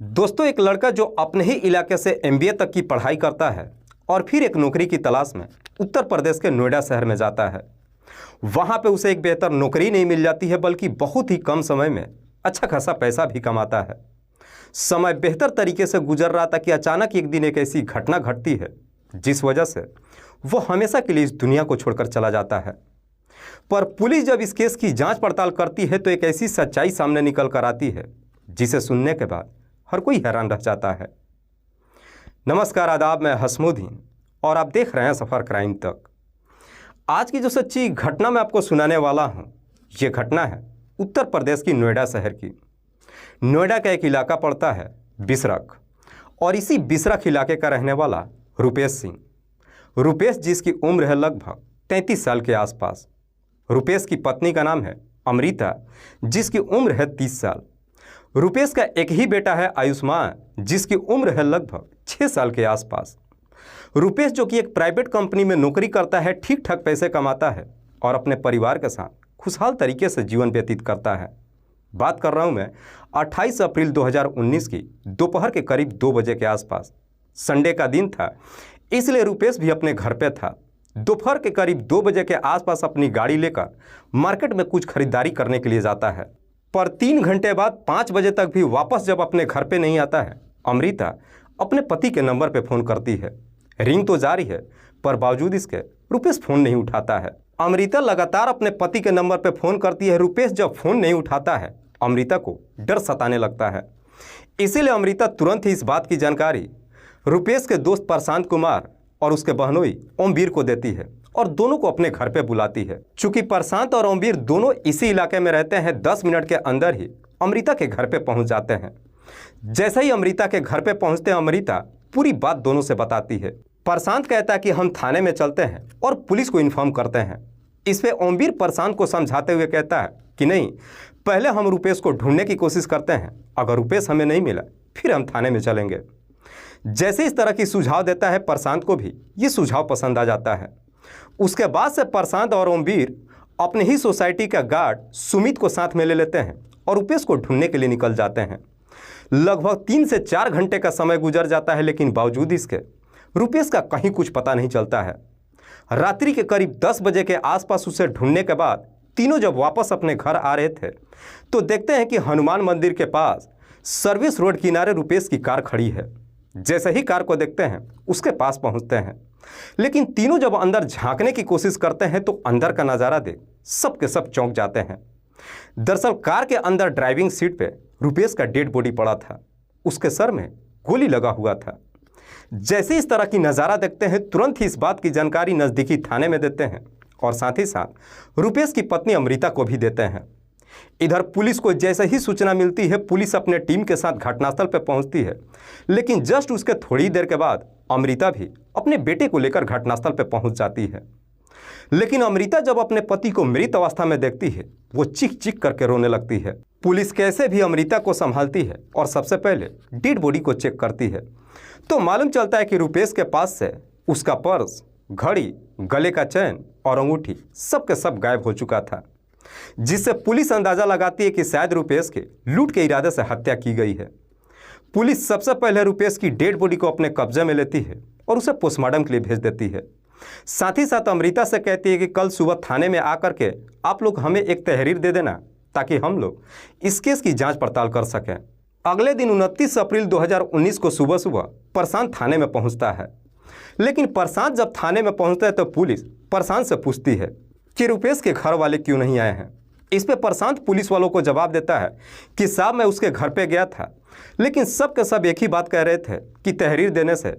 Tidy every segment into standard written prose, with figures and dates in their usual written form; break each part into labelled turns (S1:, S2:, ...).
S1: दोस्तों, एक लड़का जो अपने ही इलाके से एमबीए तक की पढ़ाई करता है और फिर एक नौकरी की तलाश में उत्तर प्रदेश के नोएडा शहर में जाता है। वहाँ पे उसे एक बेहतर नौकरी नहीं मिल जाती है, बल्कि बहुत ही कम समय में अच्छा खासा पैसा भी कमाता है। समय बेहतर तरीके से गुजर रहा था कि अचानक एक दिन एक ऐसी घटना घटती है जिस वजह से वो हमेशा के लिए इस दुनिया को छोड़कर चला जाता है। पर पुलिस जब इस केस की जांच पड़ताल करती है तो एक ऐसी सच्चाई सामने निकल कर आती है जिसे सुनने के बाद हर कोई हैरान रह जाता है। नमस्कार, आदाब, मैं हसमुद्दीन और आप देख रहे हैं सफ़र क्राइम तक। आज की जो सच्ची घटना मैं आपको सुनाने वाला हूं, ये घटना है उत्तर प्रदेश की नोएडा शहर की। नोएडा का एक इलाका पड़ता है बिसरख, और इसी बिसरख इलाके का रहने वाला रुपेश सिंह। रुपेश जिसकी उम्र है लगभग 33 साल के आसपास। रुपेश की पत्नी का नाम है अमृता, जिसकी उम्र है 30 साल। रुपेश का एक ही बेटा है आयुष्मान, जिसकी उम्र है लगभग 6 साल के आसपास। रुपेश जो कि एक प्राइवेट कंपनी में नौकरी करता है, ठीक ठाक पैसे कमाता है और अपने परिवार के साथ खुशहाल तरीके से जीवन व्यतीत करता है। बात कर रहा हूं मैं 28 अप्रैल 2019 की दोपहर के करीब 2 बजे के आसपास। संडे का दिन था, इसलिए रुपेश भी अपने घर पे था। दोपहर के करीब 2 बजे के आसपास अपनी गाड़ी लेकर मार्केट में कुछ खरीदारी करने के लिए जाता है। पर 3 घंटे बाद 5 बजे तक भी वापस जब अपने घर पे नहीं आता है, अमृता अपने पति के नंबर पे फ़ोन करती है। रिंग तो जारी है, पर बावजूद इसके रुपेश फ़ोन नहीं उठाता है। अमृता लगातार अपने पति के नंबर पे फ़ोन करती है। रुपेश जब फ़ोन नहीं उठाता है, अमृता को डर सताने लगता है। इसीलिए अमृता तुरंत ही इस बात की जानकारी रुपेश के दोस्त प्रशांत कुमार और उसके बहनोई ओमवीर को देती है और दोनों को अपने घर पे बुलाती है। चूंकि प्रशांत और ओमवीर दोनों इसी इलाके में रहते हैं, 10 मिनट के अंदर ही अमृता के घर पे पहुंच जाते हैं। जैसे ही अमृता के घर पे पहुंचते हैं, अमृता पूरी बात दोनों से बताती है। प्रशांत कहता है कि हम थाने में चलते हैं और पुलिस को इन्फॉर्म करते हैं। इस पे ओमवीर प्रशांत को समझाते हुए कहता है कि नहीं, पहले हम रुपेश को ढूंढने की कोशिश करते हैं, अगर रुपेश हमें नहीं मिला फिर हम थाने में चलेंगे। जैसे इस तरह की सुझाव देता है, प्रशांत को भी ये सुझाव पसंद आ जाता है। उसके बाद से प्रशांत और ओमवीर अपने ही सोसाइटी का गार्ड सुमित को साथ में ले लेते हैं और रुपेश को ढूंढने के लिए निकल जाते हैं। लगभग 3 से 4 घंटे का समय गुजर जाता है, लेकिन बावजूद इसके रुपेश का कहीं कुछ पता नहीं चलता है। रात्रि के करीब 10 बजे के आसपास उसे ढूंढने के बाद तीनों जब वापस अपने घर आ रहे थे तो देखते हैं कि हनुमान मंदिर के पास सर्विस रोड किनारे रुपेश की कार खड़ी है। जैसे ही कार को देखते हैं, उसके पास पहुंचते हैं, लेकिन तीनों जब अंदर झांकने की कोशिश करते हैं तो अंदर का नज़ारा देख सब के सब चौंक जाते हैं। दरअसल कार के अंदर ड्राइविंग सीट पे रुपेश का डेड बॉडी पड़ा था। उसके सर में गोली लगा हुआ था। जैसे इस तरह की नज़ारा देखते हैं, तुरंत ही इस बात की जानकारी नज़दीकी थाने में देते हैं और साथ ही साथ रुपेश की पत्नी अमृता को भी देते हैं। इधर पुलिस को जैसे ही सूचना मिलती है, पुलिस अपने टीम के साथ घटनास्थल पर पहुंचती है, लेकिन जस्ट उसके थोड़ी देर के बाद अमृता भी अपने बेटे को लेकर घटनास्थल पर पहुंच जाती है। लेकिन अमृता जब अपने पति को मृत अवस्था में देखती है, वो चीख चीख करके रोने लगती है। पुलिस कैसे भी अमृता को संभालती है और सबसे पहले डेड बॉडी को चेक करती है तो मालूम चलता है कि रुपेश के पास से उसका पर्स, घड़ी, गले का चैन और अंगूठी सब के सब गायब हो चुका था, जिससे पुलिस अंदाजा लगाती है कि शायद रुपेश के लूट के इरादे से हत्या की गई है। पुलिस सबसे पहले रुपेश की डेड बॉडी को अपने कब्जे में लेती है और उसे पोस्टमार्टम के लिए भेज देती है। साथ ही साथ अमृता से कहती है कि कल सुबह थाने में आकर के आप लोग हमें एक तहरीर दे देना, ताकि हम लोग इस केस की जांच पड़ताल कर सकें। अगले दिन 29 अप्रैल 2019 को सुबह सुबह प्रशांत थाने में पहुंचता है। लेकिन प्रशांत जब थाने में पहुंचता है तो पुलिस प्रशांत से पूछती है कि रुपेश के घर वाले क्यों नहीं आए हैं। इस पे प्रशांत पुलिस वालों को जवाब देता है कि साहब, मैं उसके घर पे गया था, लेकिन सब के सब एक ही बात कह रहे थे कि तहरीर देने से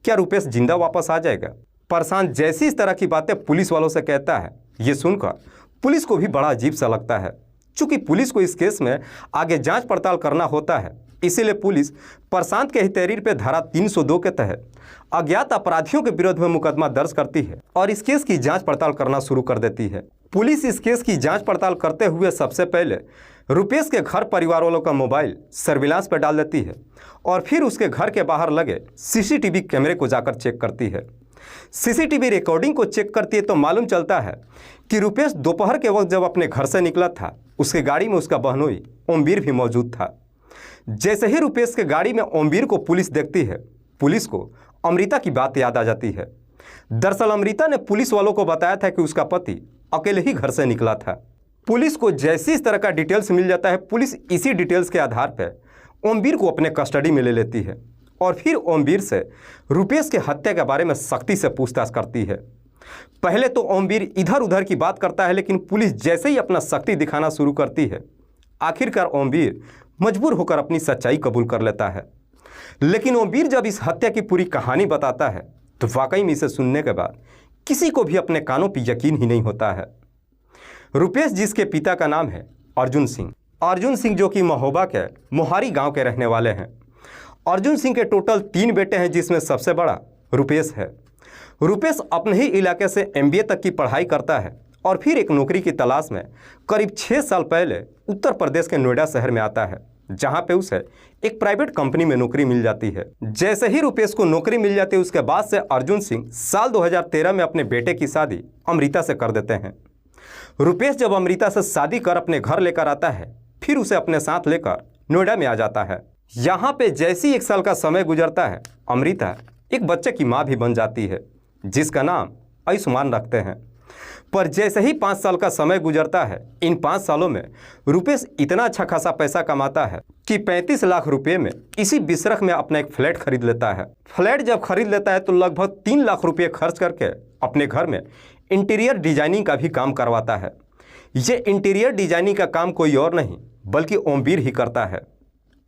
S1: क्या रुपेश जिंदा वापस आ जाएगा। प्रशांत जैसी इस तरह की बातें पुलिस वालों से कहता है, ये सुनकर पुलिस को भी बड़ा अजीब सा लगता है। चूंकि पुलिस को इस केस में आगे जांच पड़ताल करना होता है, इसीलिए पुलिस प्रशांत के ही तहरीर पे धारा 302 के तहत अज्ञात अपराधियों के विरोध में मुकदमा दर्ज करती है और इस केस की जांच पड़ताल करना शुरू कर देती है। पुलिस इस केस की जांच पड़ताल करते हुए सबसे पहले रुपेश के घर परिवार वालों का मोबाइल सर्विलांस पर डाल देती है और फिर उसके घर के बाहर लगे सीसीटीवी कैमरे को जाकर चेक करती है। सीसीटीवी रिकॉर्डिंग को चेक करती है तो मालूम चलता है कि रुपेश दोपहर के वक्त जब अपने घर से निकला था, उसके गाड़ी में उसका बहनोई ओमवीर भी मौजूद था। जैसे ही रुपेश के गाड़ी में ओमवीर को पुलिस देखती है, पुलिस को अमृता की बात याद आ जाती है। दरअसल अमृता ने पुलिस वालों को बताया था कि उसका पति अकेले ही घर से निकला था। पुलिस को जैसी इस तरह का डिटेल्स मिल जाता है, पुलिस इसी डिटेल्स के आधार पर ओमवीर को अपने कस्टडी में ले लेती है और फिर ओमवीर से रुपेश के हत्या के बारे में सख्ती से पूछताछ करती है। पहले तो ओमवीर इधर उधर की बात करता है, लेकिन पुलिस जैसे ही अपना सख्ती दिखाना शुरू करती है, आखिरकार ओमवीर मजबूर होकर अपनी सच्चाई कबूल कर लेता है। लेकिन ओमवीर जब इस हत्या की पूरी कहानी बताता है तो वाकई में इसे सुनने के बाद किसी को भी अपने कानों पर यकीन ही नहीं होता है। रुपेश, जिसके पिता का नाम है अर्जुन सिंह, जो कि महोबा के मोहारी गांव के रहने वाले हैं। अर्जुन सिंह के टोटल 3 बेटे हैं, जिसमें सबसे बड़ा रुपेश है। रुपेश अपने ही इलाके से MBA तक की पढ़ाई करता है और फिर एक नौकरी की तलाश में करीब 6 साल पहले उत्तर प्रदेश के नोएडा शहर में आता है, जहां पे उसे एक प्राइवेट कंपनी में नौकरी मिल जाती है। जैसे ही रुपेश को नौकरी मिल जाती है, उसके बाद से अर्जुन सिंह साल 2013 में अपने बेटे की शादी अमृता से कर देते हैं। रुपेश जब अमृता से शादी कर अपने घर लेकर आता है, फिर उसे अपने साथ लेकर नोएडा में आ जाता है। यहाँ पे जैसी 1 साल का समय गुजरता है, अमृता एक बच्चे की माँ भी बन जाती है, जिसका नाम आयुष्मान रखते हैं। पर जैसे ही 5 साल का समय गुजरता है, इन 5 सालों में रुपेश इतना अच्छा खासा पैसा कमाता है कि 35 लाख रुपए में इसी बिसरख में अपना एक फ्लैट खरीद लेता है। फ्लैट जब खरीद लेता है तो लगभग 3 लाख रुपये खर्च करके अपने घर में इंटीरियर डिजाइनिंग का भी काम करवाता है। ये इंटीरियर डिजाइनिंग का काम कोई और नहीं बल्कि ओमवीर ही करता है।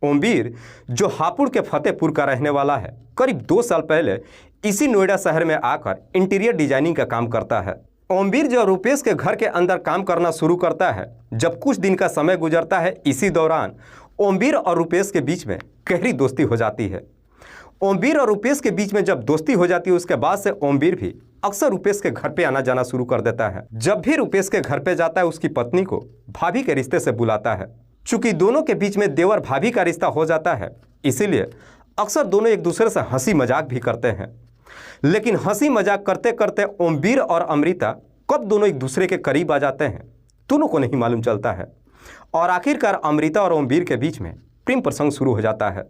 S1: ओमवीर, जो हापुड़ के फतेहपुर का रहने वाला है, करीब 2 साल पहले इसी नोएडा शहर में आकर इंटीरियर डिजाइनिंग का काम करता है। ओमवीर जब रुपेश के घर के अंदर काम करना शुरू करता है, जब कुछ दिन का समय गुजरता है, इसी दौरान ओमवीर और रुपेश के बीच में गहरी दोस्ती हो जाती है। ओमवीर और रुपेश के बीच में जब दोस्ती हो जाती है, उसके बाद से ओमवीर भी अक्सर रुपेश के घर पे आना जाना शुरू कर देता है। जब भी रुपेश के घर पे जाता है, उसकी पत्नी को भाभी के रिश्ते से बुलाता है। चूंकि दोनों के बीच में देवर भाभी का रिश्ता हो जाता है, इसीलिए अक्सर दोनों एक दूसरे से हंसी मजाक भी करते हैं। लेकिन हंसी मजाक करते करते ओमवीर और अमृता कब दोनों एक दूसरे के करीब आ जाते हैं, दोनों को नहीं मालूम चलता है। और आखिरकार अमृता और ओमवीर के बीच में प्रेम प्रसंग शुरू हो जाता है।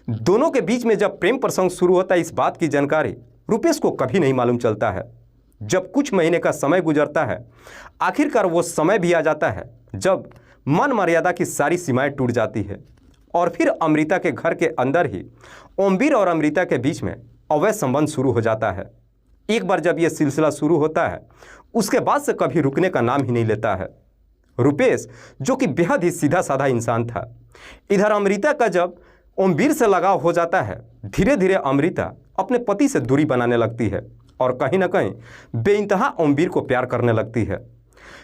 S1: दोनों के बीच में जब प्रेम प्रसंग शुरू होता है, इस बात की जानकारी रुपेश को कभी नहीं मालूम चलता है। जब कुछ महीने का समय गुजरता है, आखिरकार वो समय भी आ जाता है जब मान मर्यादा की सारी सीमाएं टूट जाती है और फिर अमृता के घर के अंदर ही ओमवीर और अमृता के बीच में अवैध संबंध शुरू हो जाता है। एक बार जब यह सिलसिला शुरू होता है, उसके बाद से कभी रुकने का नाम ही नहीं लेता है। रुपेश, जो कि बेहद ही सीधा साधा इंसान था, इधर अमृता का जब ओमवीर से लगाव हो जाता है, धीरे धीरे अमृता अपने पति से दूरी बनाने लगती है और कहीं ना कहीं बेइंतहा ओमवीर को प्यार करने लगती है।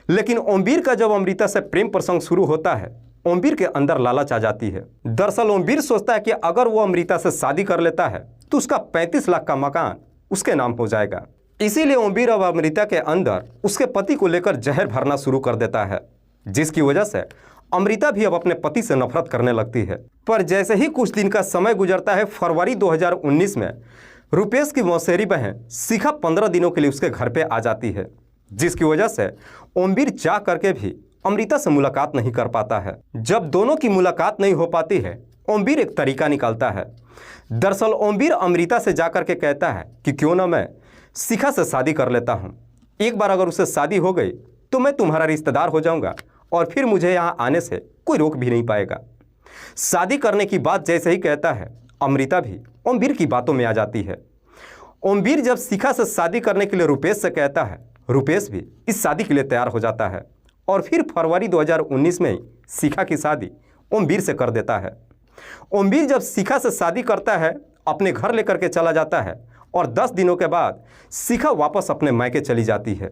S1: लेकिन ओमवीर का जब अमृता से प्रेम प्रसंग शुरू होता है, ओमवीर के अंदर लालच आ जाती है। दरअसल ओमवीर सोचता है कि अगर वो अमृता से शादी कर लेता है तो उसका 35 लाख का मकान उसके नाम हो जाएगा। इसीलिए ओमवीर अब अमृता के अंदर उसके पति को लेकर जहर भरना शुरू कर देता है, जिसकी वजह से अमृता भी अब अपने पति से नफरत करने लगती है। पर जैसे ही कुछ दिन का समय गुजरता है, फरवरी 2019 में रुपेश की मौसेरी बहन शिखा 15 दिनों के लिए उसके घर पे आ जाती है, जिसकी वजह से ओमवीर चाह करके भी अमृता से मुलाकात नहीं कर पाता है। जब दोनों की मुलाकात नहीं हो पाती है, ओमवीर एक तरीका निकालता है। दरअसल ओमवीर अमृता से जाकर के कहता है कि क्यों ना मैं शिखा से शादी कर लेता हूँ। एक बार अगर उससे शादी हो गई तो मैं तुम्हारा रिश्तेदार हो जाऊँगा और फिर मुझे यहाँ आने से कोई रोक भी नहीं पाएगा। शादी करने की बात जैसे ही कहता है, अमृता भी ओमवीर की बातों में आ जाती है। ओमवीर जब शिखा से शादी करने के लिए रुपेश से कहता है, रुपेश भी इस शादी के लिए तैयार हो जाता है और फिर फरवरी 2019 में ही शिखा की शादी ओमवीर से कर देता है। ओमवीर जब शिखा से शादी करता है, अपने घर लेकर के चला जाता है और 10 दिनों के बाद शिखा वापस अपने मायके चली जाती है।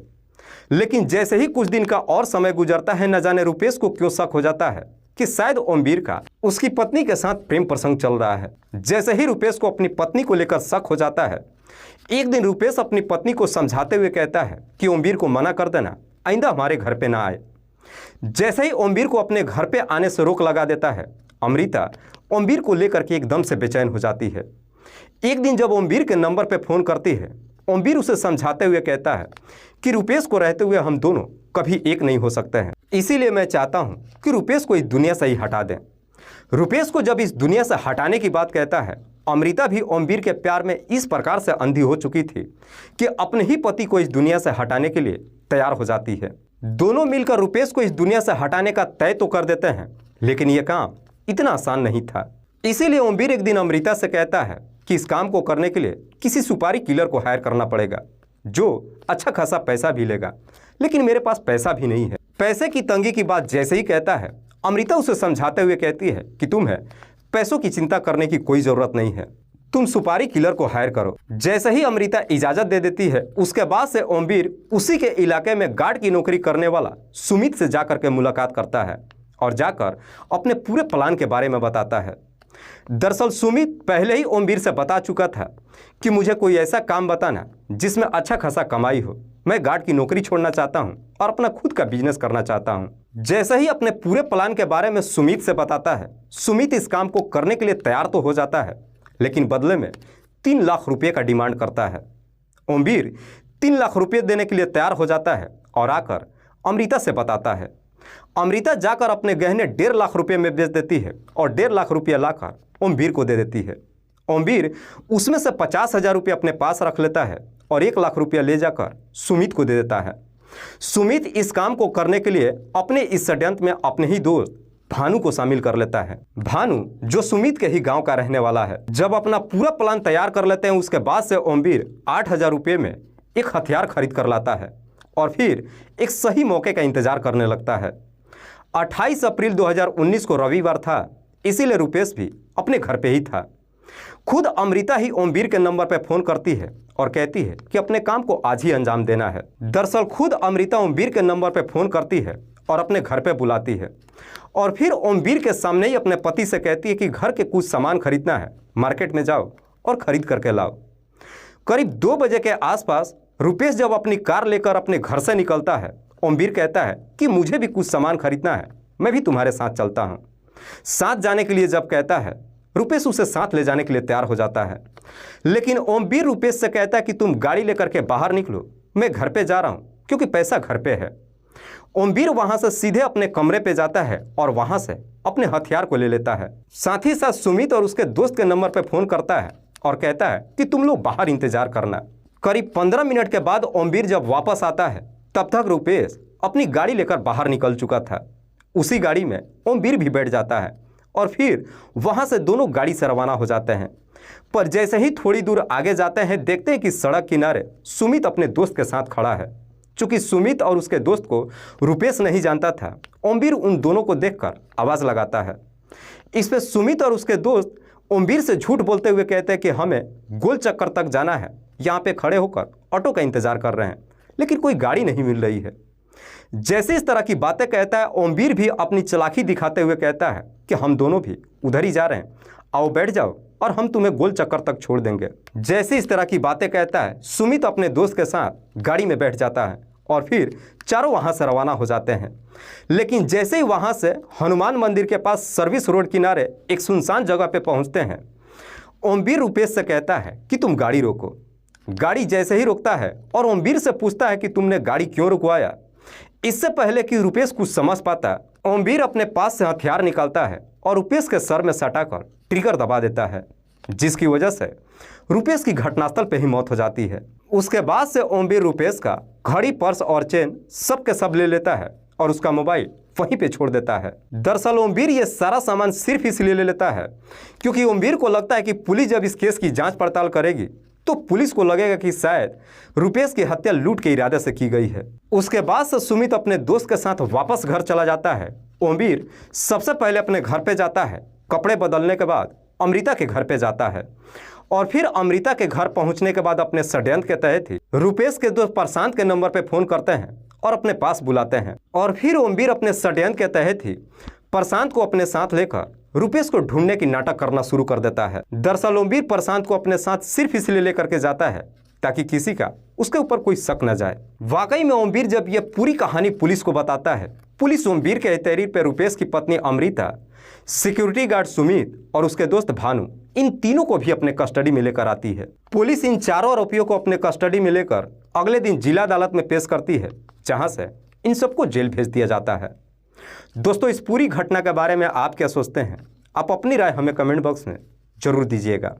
S1: लेकिन जैसे ही कुछ दिन का और समय गुजरता है, न जाने रुपेश को क्यों शक हो जाता है कि शायद ओमवीर का उसकी पत्नी के साथ प्रेम प्रसंग चल रहा है। जैसे ही रुपेश को अपनी पत्नी को लेकर शक हो जाता है, एक दिन रुपेश अपनी पत्नी को समझाते हुए कहता है कि ओमवीर को मना कर देना, आइंदा हमारे घर पे ना आए। जैसे ही ओमवीर को अपने घर पे आने से रोक लगा देता है, अमृता ओमवीर को लेकर के एकदम से बेचैन हो जाती है। एक दिन जब ओमवीर के नंबर पे फ़ोन करती है, ओमवीर उसे समझाते हुए कहता है कि रुपेश को रहते हुए हम दोनों कभी एक नहीं हो सकते हैं, इसीलिए मैं चाहता हूं कि रुपेश को इस दुनिया से ही हटा दें। रुपेश को जब इस दुनिया से हटाने की बात कहता है, अमृता भी ओमवीर के प्यार में इस प्रकार से अंधी हो चुकी थी कि अपने ही पति को इस दुनिया से हटाने के लिए तैयार हो जाती है। दोनों मिलकर रुपेश को इस दुनिया से हटाने का तय तो कर देते हैं, लेकिन यह काम इतना आसान नहीं था। इसीलिए ओमवीर एक दिन अमृता से कहता है कि इस काम को करने के लिए किसी सुपारी किलर को हायर करना पड़ेगा जो अच्छा खासा पैसा भी लेगा, लेकिन मेरे पास पैसा भी नहीं है। पैसे की तंगी की बात जैसे ही कहता है, अमृता उसे समझाते हुए कहती है कि तुम्हें पैसों की चिंता करने की कोई ज़रूरत नहीं है, तुम सुपारी किलर को हायर करो। जैसे ही अमृता इजाज़त दे देती है, उसके बाद से ओमवीर उसी के इलाके में गार्ड की नौकरी करने वाला सुमित से जाकर के मुलाकात करता है और जाकर अपने पूरे प्लान के बारे में बताता है। दरअसल सुमित पहले ही ओमवीर से बता चुका था कि मुझे कोई ऐसा काम बताना जिसमें अच्छा खासा कमाई हो। मैं गार्ड की नौकरी छोड़ना चाहता हूं और अपना खुद का बिजनेस करना चाहता हूं। जैसे ही अपने पूरे प्लान के बारे में सुमित से बताता है, सुमित इस काम को करने के लिए तैयार तो हो जाता है, लेकिन बदले में 3 लाख रुपये का डिमांड करता है। ओमवीर 3 लाख रुपये देने के लिए तैयार हो जाता है और आकर अमृता से बताता है। अमृता जाकर अपने गहने 1.5 लाख रुपये में बेच देती है और 1.5 लाख रुपया लाकर ओमवीर को दे देती है। ओमवीर उसमें से 50,000 रुपये अपने पास रख लेता है और 1 लाख रुपया ले जाकर सुमित को दे देता है। सुमित इस काम को करने के लिए अपने इस षड्यंत्र में अपने ही दोस्त भानु को शामिल कर लेता है। भानु जो सुमित के ही गांव का रहने वाला है। जब अपना पूरा प्लान तैयार कर लेते हैं, उसके बाद से ओमवीर 8,000 रुपये में एक हथियार खरीद कर लाता है और फिर एक सही मौके का इंतजार करने लगता है। 28 अप्रैल 2019 को रविवार था, इसीलिए रुपेश भी अपने घर पे ही था। खुद अमृता ही ओमवीर के नंबर पर फ़ोन करती है और कहती है कि अपने काम को आज ही अंजाम देना है। दरअसल खुद अमृता ओमवीर के नंबर पर फ़ोन करती है और अपने घर पे बुलाती है और फिर ओमवीर के सामने ही अपने पति से कहती है कि घर के कुछ सामान खरीदना है, मार्केट में जाओ और ख़रीद करके लाओ। करीब 2 बजे के आसपास रुपेश जब अपनी कार लेकर अपने घर से निकलता है, ओमवीर कहता है कि मुझे भी कुछ सामान खरीदना है, मैं भी तुम्हारे साथ चलता हूँ। साथ जाने के लिए जब कहता है, रुपेश उसे साथ ले जाने के लिए तैयार हो जाता है, लेकिन ओमवीर रुपेश से कहता है कि तुम गाड़ी लेकर के बाहर निकलो, मैं घर पे जा रहा हूँ क्योंकि पैसा घर पे है। ओमवीर वहाँ से सीधे अपने कमरे पे जाता है और वहाँ से अपने हथियार को ले लेता है। साथ ही साथ सुमित और उसके दोस्त के नंबर पर फ़ोन करता है और कहता है कि तुम लोग बाहर इंतजार करना। करीब 15 मिनट के बाद ओमवीर जब वापस आता है, तब तक रुपेश अपनी गाड़ी लेकर बाहर निकल चुका था। उसी गाड़ी में ओमवीर भी बैठ जाता है और फिर वहाँ से दोनों गाड़ी से रवाना हो जाते हैं। पर जैसे ही थोड़ी दूर आगे जाते हैं, देखते हैं कि सड़क किनारे सुमित अपने दोस्त के साथ खड़ा है। चूँकि सुमित और उसके दोस्त को रुपेश नहीं जानता था, ओमवीर उन दोनों को देखकर आवाज़ लगाता है। इस पर सुमित और उसके दोस्त ओमवीर से झूठ बोलते हुए कहते हैं कि हमें गोल चक्कर तक जाना है, यहाँ पे खड़े होकर ऑटो का इंतज़ार कर रहे हैं, लेकिन कोई गाड़ी नहीं मिल रही है। जैसे इस तरह की बातें कहता है, ओमवीर भी अपनी चालाकी दिखाते हुए कहता है कि हम दोनों भी उधर ही जा रहे हैं, आओ बैठ जाओ और हम तुम्हें गोल चक्कर तक छोड़ देंगे। जैसे इस तरह की बातें कहता है, सुमित अपने दोस्त के साथ गाड़ी में बैठ जाता है और फिर चारों वहाँ से रवाना हो जाते हैं। लेकिन जैसे ही वहाँ से हनुमान मंदिर के पास सर्विस रोड किनारे एक सुनसान जगह पर पहुँचते हैं, ओमवीर रुपेश से कहता है कि तुम गाड़ी रोको। गाड़ी जैसे ही रोकता है और ओमवीर से पूछता है कि तुमने गाड़ी क्यों रुकवाया। इससे पहले कि रुपेश कुछ समझ पाता, ओमवीर अपने पास से हथियार निकालता है और रुपेश के सर में सटाकर ट्रिगर दबा देता है, जिसकी वजह से रुपेश की घटनास्थल पर ही मौत हो जाती है। उसके बाद से ओमवीर रुपेश का घड़ी, पर्स और चेन सब के सब ले लेता है और उसका मोबाइल वहीं पे छोड़ देता है। दरअसल ओमवीर ये सारा सामान सिर्फ इसलिए ले लेता है क्योंकि ओमवीर को लगता है कि पुलिस जब इस केस की जांच पड़ताल करेगी तो पुलिस को लगेगा कि शायद रुपेश की हत्या लूट के इरादे से की गई है। उसके बाद से सुमित अपने दोस्त के साथ वापस घर चला जाता है। ओमवीर सबसे पहले अपने घर पे जाता है, कपड़े बदलने के बाद अमृता के घर पे जाता है और फिर अमृता के घर पहुंचने के बाद अपने षड्यंत्र के तहत ही रुपेश के दोस्त प्रशांत के नंबर पर फ़ोन करते हैं और अपने पास बुलाते हैं और फिर ओमवीर अपने षड्यंत्र के तहत ही प्रशांत को अपने साथ लेकर रुपेश को ढूंढने की नाटक करना शुरू कर देता है। दरअसल ओमवीर प्रशांत को अपने साथ सिर्फ इसलिए लेकर के जाता है ताकि किसी का उसके ऊपर कोई शक न जाए। वाकई में ओमवीर जब यह पूरी कहानी पुलिस को बताता है, पुलिस ओमवीर के तहरीर पर रुपेश की पत्नी अमृता, सिक्योरिटी गार्ड सुमित और उसके दोस्त भानु, इन तीनों को भी अपने कस्टडी में लेकर आती है। पुलिस इन चारों आरोपियों को अपने कस्टडी में लेकर अगले दिन जिला अदालत में पेश करती है, जहां से इन सबको जेल भेज दिया जाता है। दोस्तों, इस पूरी घटना के बारे में आप क्या सोचते हैं? आप अपनी राय हमें कमेंट बॉक्स में ज़रूर दीजिएगा।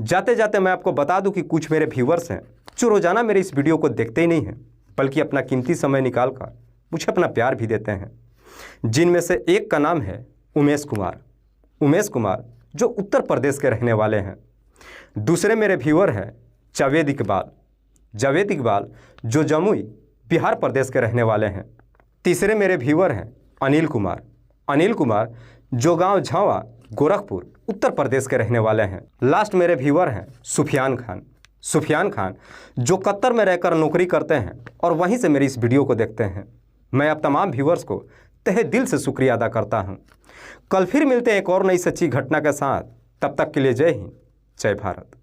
S1: जाते जाते मैं आपको बता दूं कि कुछ मेरे व्यूवर्स हैं जो रोज़ाना मेरे इस वीडियो को देखते ही नहीं हैं, बल्कि अपना कीमती समय निकाल कर मुझे अपना प्यार भी देते हैं, जिनमें से एक का नाम है उमेश कुमार। उमेश कुमार जो उत्तर प्रदेश के रहने वाले हैं। दूसरे मेरे व्यूअर हैं जावेद इकबाल। जावेद इकबाल जो जमुई बिहार प्रदेश के रहने वाले हैं। तीसरे मेरे व्यूअर हैं अनिल कुमार। अनिल कुमार जो गांव झावा गोरखपुर उत्तर प्रदेश के रहने वाले हैं। लास्ट मेरे व्यूअर हैं सुफियान खान। सुफियान खान जो कतर में रहकर नौकरी करते हैं और वहीं से मेरी इस वीडियो को देखते हैं। मैं आप तमाम व्यूअर्स को तहे दिल से शुक्रिया अदा करता हूं। कल फिर मिलते हैं एक और नई सच्ची घटना के साथ। तब तक के लिए जय हिंद, जय भारत।